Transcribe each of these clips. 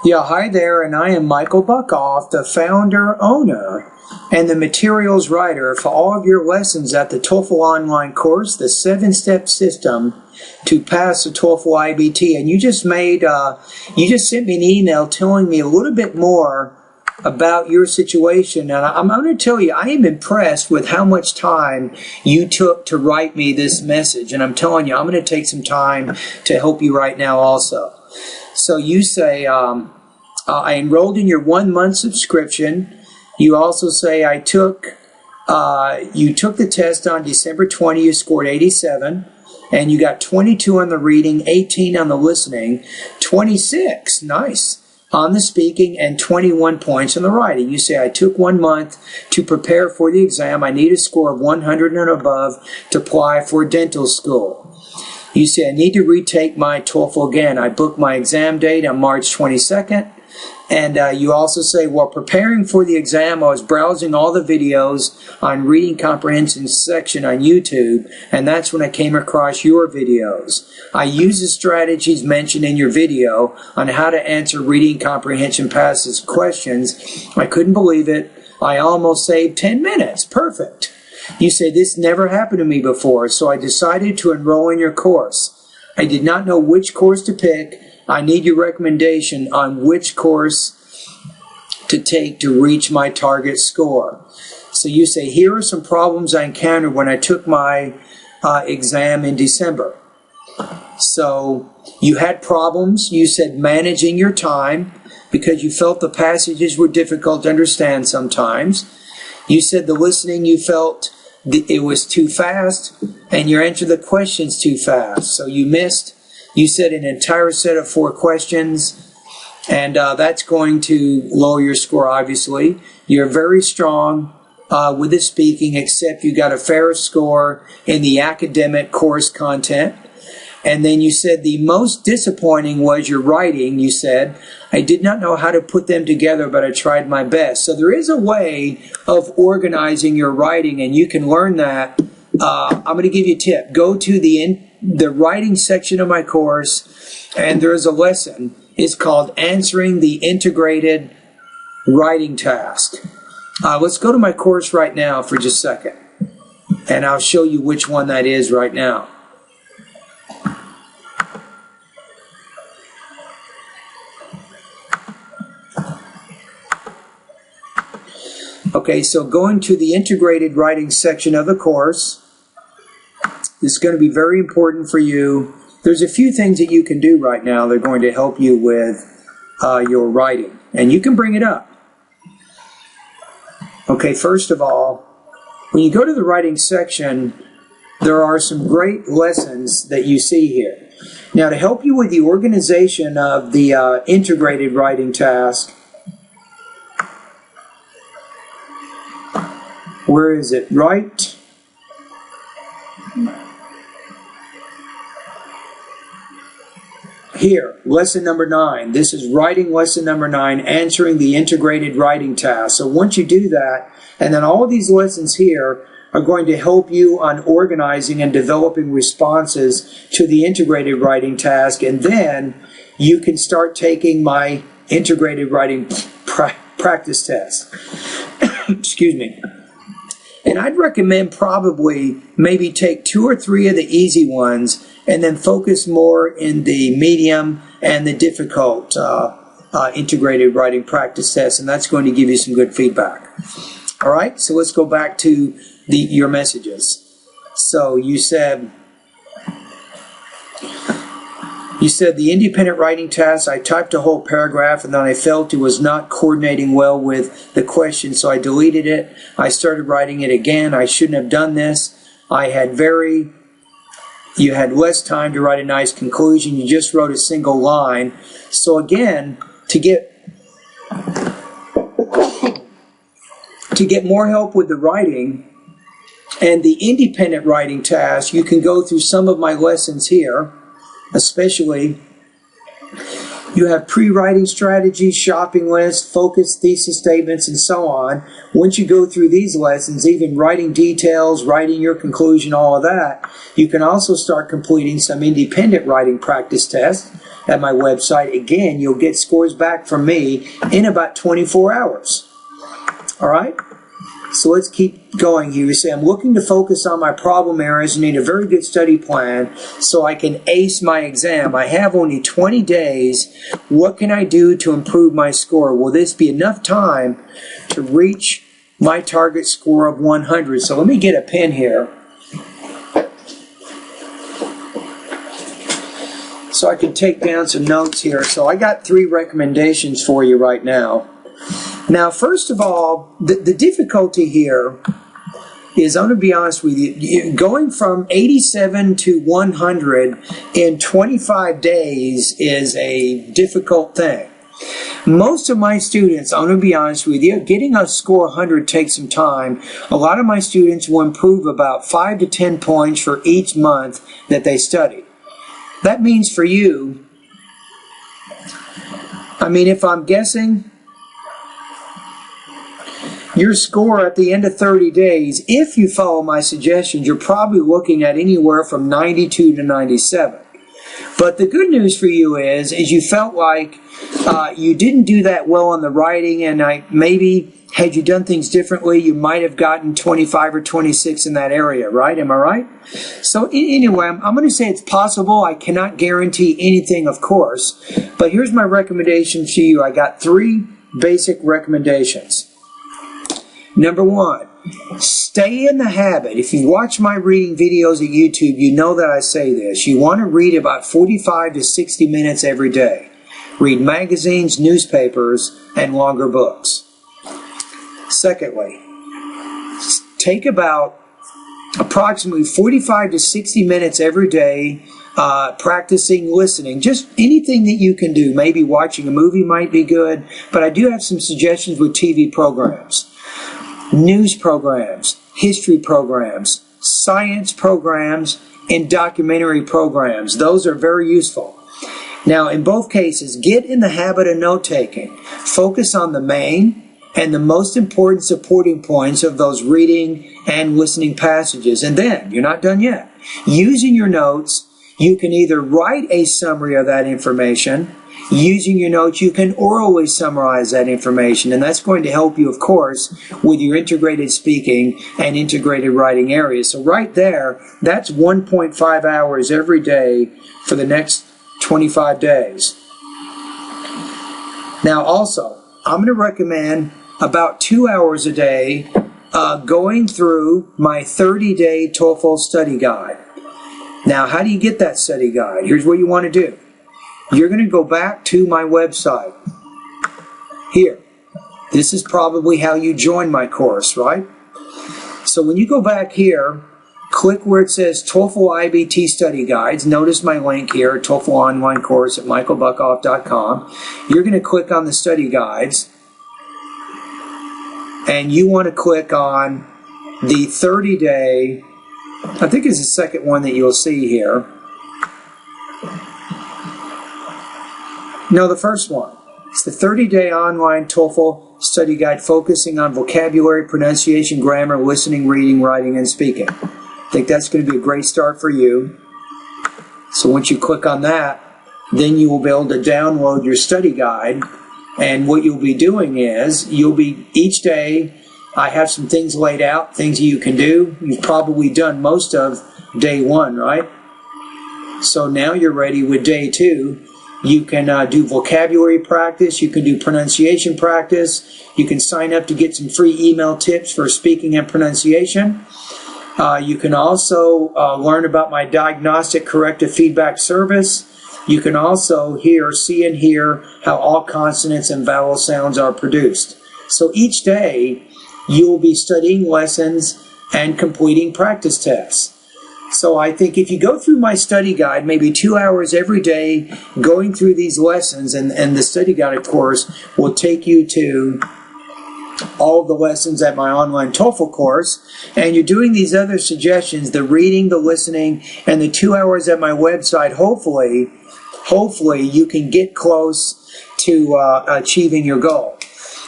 Yeah, hi there, and I am Michael Buckoff, the founder, owner, and the materials writer for all of your lessons at the TOEFL online course, the 7-step system to pass the TOEFL IBT. And you just sent me an email telling me a little bit more about your situation, and I'm going to tell you, I am impressed with how much time you took to write me this message, and I'm telling you, I'm going to take some time to help you right now also. So you say, I enrolled in your 1-month subscription. You also say you took the test on December 20, you scored 87, and you got 22 on the reading, 18 on the listening, 26, nice, on the speaking, and 21 points on the writing. You say, I took 1 month to prepare for the exam. I need a score of 100 and above to apply for dental school. You say, I need to retake my TOEFL again. I booked my exam date on March 22nd. And you also say, while preparing for the exam, I was browsing all the videos on reading comprehension section on YouTube, and that's when I came across your videos. I used the strategies mentioned in your video on how to answer reading comprehension passage questions. I couldn't believe it. I almost saved 10 minutes. Perfect. You say, this never happened to me before, so I decided to enroll in your course. I did not know which course to pick. I need your recommendation on which course to take to reach my target score. So you say, here are some problems I encountered when I took my exam in December. So you had problems. You said managing your time because you felt the passages were difficult to understand sometimes. You said the listening, you felt it was too fast, and you answered the questions too fast. So you missed. You said an entire set of 4 questions, and that's going to lower your score, obviously. You're very strong with the speaking, except you got a fair score in the academic course content. And then you said the most disappointing was your writing. You said, I did not know how to put them together, but I tried my best. So there is a way of organizing your writing, and you can learn that. I'm going to give you a tip. Go to the writing section of my course, and there is a lesson. It's called Answering the Integrated Writing Task. Let's go to my course right now for just a second, and I'll show you which one that is right now. Okay, so going to the integrated writing section of the course, this is going to be very important for you. There's a few things that you can do right now that are going to help you with your writing, and you can bring it up. Okay, first of all, when you go to the writing section, there are some great lessons that you see here. Now, to help you with the organization of the integrated writing task, where is it? Right here, lesson number 9. This is writing lesson number 9, answering the integrated writing task. So once you do that, and then all of these lessons here are going to help you on organizing and developing responses to the integrated writing task, and then you can start taking my integrated writing practice test. Excuse me. And I'd recommend probably maybe take 2 or 3 of the easy ones and then focus more in the medium and the difficult integrated writing practice test, and that's going to give you some good feedback. All right, so let's go back to your messages. So you said the independent writing task, I typed a whole paragraph and then I felt it was not coordinating well with the question, so I deleted it. I started writing it again. I shouldn't have done this. You had less time to write a nice conclusion. You just wrote a single line. So again, to get more help with the writing and the independent writing task, you can go through some of my lessons here. Especially, you have pre-writing strategies, shopping lists, focus, thesis statements, and so on. Once you go through these lessons, even writing details, writing your conclusion, all of that, you can also start completing some independent writing practice tests. at my website. Again, you'll get scores back from me in about 24 hours. All right? So let's keep going here. You say, I'm looking to focus on my problem areas and need a very good study plan so I can ace my exam. I have only 20 days. What can I do to improve my score? Will this be enough time to reach my target score of 100? So let me get a pen here so I can take down some notes here. So I got 3 recommendations for you right now. Now, first of all, the difficulty here is, I'm going to be honest with you, going from 87 to 100 in 25 days is a difficult thing. Most of my students, I'm going to be honest with you, getting a score 100 takes some time. A lot of my students will improve about 5 to 10 points for each month that they study. That means for you, I mean, if I'm guessing, your score at the end of 30 days, if you follow my suggestions, you're probably looking at anywhere from 92 to 97. But the good news for you is you felt like you didn't do that well on the writing, and maybe had you done things differently, you might have gotten 25 or 26 in that area, right? Am I right? So anyway, I'm going to say it's possible. I cannot guarantee anything, of course. But here's my recommendation to you. I got 3 basic recommendations. Number 1, stay in the habit. If you watch my reading videos at YouTube, you know that I say this. You want to read about 45 to 60 minutes every day. Read magazines, newspapers, and longer books. Secondly, take about approximately 45 to 60 minutes every day practicing listening. Just anything that you can do. Maybe watching a movie might be good, but I do have some suggestions with TV programs. News programs, history programs, science programs, and documentary programs. Those are very useful. Now, in both cases, get in the habit of note-taking. Focus on the main and the most important supporting points of those reading and listening passages. And then, you're not done yet. Using your notes, you can either write a summary of that information. Using your notes, you can orally summarize that information, and that's going to help you, of course, with your integrated speaking and integrated writing areas. So right there, that's 1.5 hours every day for the next 25 days. Now also, I'm going to recommend about 2 hours a day going through my 30-day TOEFL study guide. Now, how do you get that study guide? Here's what you want to do. You're going to go back to my website. Here. This is probably how you join my course, right? So when you go back here, click where it says TOEFL IBT Study Guides. Notice my link here, TOEFL Online Course at michaelbuckoff.com. You're going to click on the study guides. And you want to click on the 30-day, I think it's the second one that you'll see here. No, the first one. It's the 30-day online TOEFL study guide focusing on vocabulary, pronunciation, grammar, listening, reading, writing, and speaking. I think that's going to be a great start for you. So once you click on that, then you will be able to download your study guide. And what you'll be doing is, each day, I have some things laid out, things that you can do. You've probably done most of day 1, right? So now you're ready with day 2. You can do vocabulary practice. You can do pronunciation practice. You can sign up to get some free email tips for speaking and pronunciation. You can also learn about my diagnostic corrective feedback service. You can also see and hear how all consonants and vowel sounds are produced. So each day, you will be studying lessons and completing practice tests. So I think if you go through my study guide, maybe 2 hours every day, going through these lessons, and the study guide, of course, will take you to all of the lessons at my online TOEFL course, and you're doing these other suggestions, the reading, the listening, and the 2 hours at my website, hopefully you can get close to achieving your goal.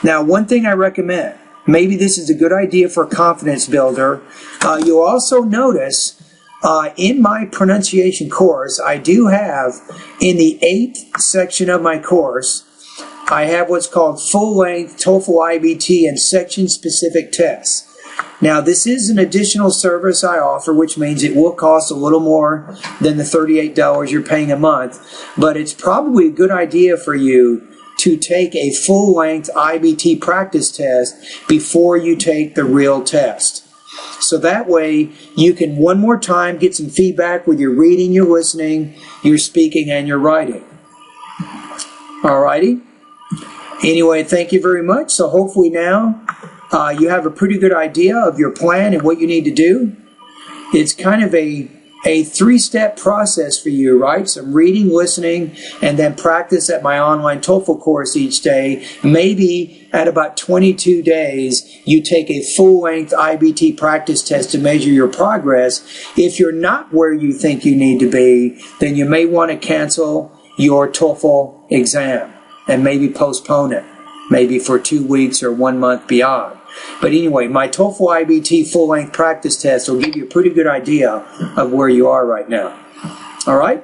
Now, one thing I recommend, maybe this is a good idea for a confidence builder, you'll also notice in my pronunciation course, I do have, in the 8th section of my course, I have what's called full-length TOEFL IBT and section-specific tests. Now, this is an additional service I offer, which means it will cost a little more than the $38 you're paying a month, but it's probably a good idea for you to take a full-length IBT practice test before you take the real test. So that way, you can one more time get some feedback with your reading, your listening, your speaking, and your writing. Alrighty? Anyway, thank you very much. So hopefully now you have a pretty good idea of your plan and what you need to do. It's kind of a 3-step process for you, right? Some reading, listening, and then practice at my online TOEFL course each day. Maybe at about 22 days, you take a full-length IBT practice test to measure your progress. If you're not where you think you need to be, then you may want to cancel your TOEFL exam and maybe postpone it, maybe for 2 weeks or 1 month beyond. But anyway, my TOEFL IBT full-length practice test will give you a pretty good idea of where you are right now. All right?